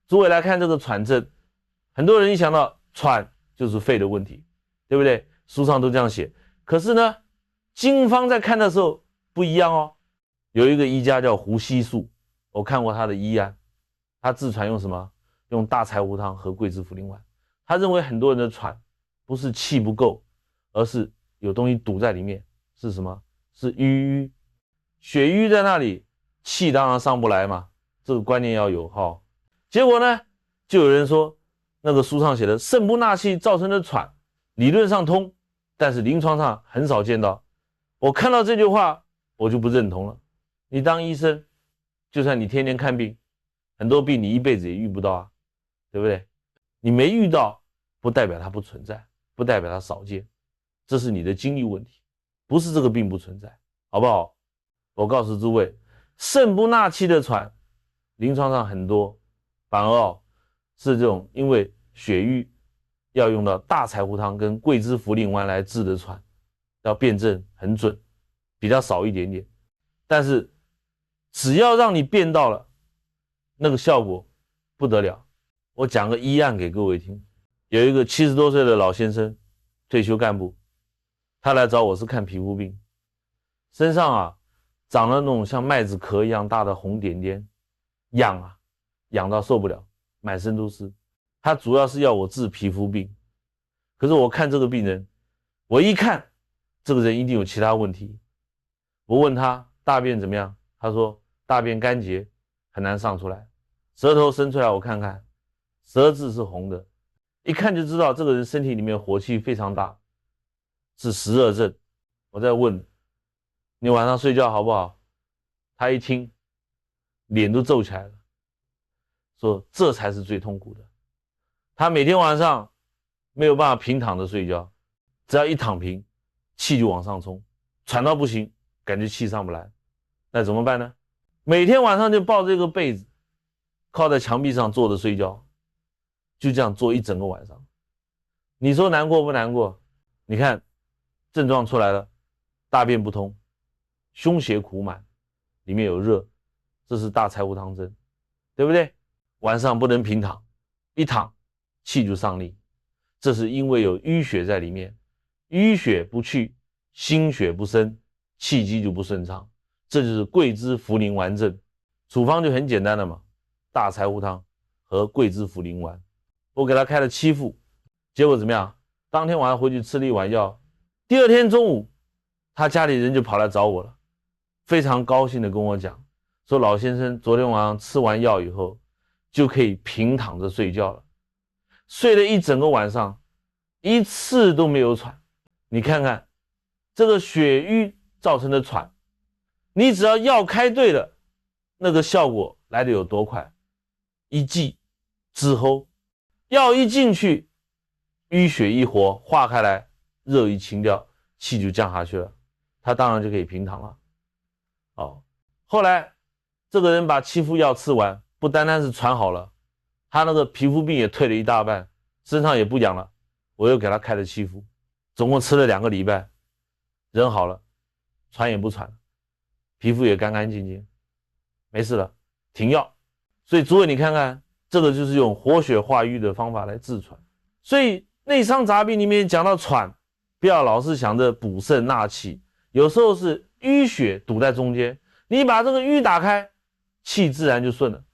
诸位来看这个喘症，很多人一想到喘就是肺的问题，对不对？书上都这样写。可是呢，经方在看的时候不一样哦。有一个医家叫胡锡树，我看过他的医案，他治喘用什么？用大柴胡汤和桂枝茯苓丸。他认为很多人的喘不是气不够，而是有东西堵在里面，是什么？是瘀，血瘀在那里，气当然上不来嘛，这个观念要有哈。结果呢，就有人说那个书上写的肾不纳气造成的喘，理论上通，但是临床上很少见到。我看到这句话，我就不认同了。你当医生，就算你天天看病，很多病你一辈子也遇不到啊，对不对？你没遇到，不代表它不存在，不代表它少见，这是你的经历问题，不是这个病不存在，好不好？我告诉诸位，肾不纳气的喘，临床上很多，反而是这种因为血瘀要用到大柴胡汤跟桂枝茯苓丸来治的喘，要辨证很准，比较少一点点，但是只要让你辨到了，那个效果不得了。我讲个医案给各位听，有一个70多岁的老先生，退休干部，他来找我是看皮肤病，身上长了那种像麦子壳一样大的红点点，痒到受不了，满身都是。他主要是要我治皮肤病，可是我看这个病人，我一看这个人一定有其他问题。我问他大便怎么样，他说大便干结，很难上出来，舌头伸出来我看看，舌质是红的，一看就知道这个人身体里面火气非常大，是湿热症。我再问你晚上睡觉好不好，他一听脸都皱起来了，说这才是最痛苦的。他每天晚上没有办法平躺着睡觉，只要一躺平，气就往上冲，喘到不行，感觉气上不来，那怎么办呢？每天晚上就抱着这个被子，靠在墙壁上坐着睡觉，就这样坐一整个晚上。你说难过不难过？你看症状出来了，大便不通，胸胁苦满，里面有热，这是大柴胡汤症，对不对？晚上不能平躺，一躺气就上逆，这是因为有淤血在里面，淤血不去，心血不生，气机就不顺畅，这就是桂枝茯苓丸症。处方就很简单了嘛，大柴胡汤和桂枝茯苓丸，我给他开了7副，结果怎么样？当天晚上回去吃了一碗药，第二天中午他家里人就跑来找我了，非常高兴的跟我讲，说老先生昨天晚上吃完药以后就可以平躺着睡觉了，睡了一整个晚上，一次都没有喘。你看看这个血瘀造成的喘，你只要药开对了，那个效果来得有多快？一剂之后，药一进去，淤血一活化开来，热一清掉，气就降下去了，他当然就可以平躺了。后来这个人把7副药吃完，不单单是喘好了，他那个皮肤病也退了一大半，身上也不痒了，我又给他开了7副，总共吃了2个礼拜，人好了，喘也不喘了，皮肤也干干净净，没事了，停药。所以诸位你看看，这个就是用活血化瘀的方法来治喘。所以内伤杂病里面讲到喘，不要老是想着补肾纳气，有时候是淤血堵在中间，你把这个瘀打开，气自然就顺了。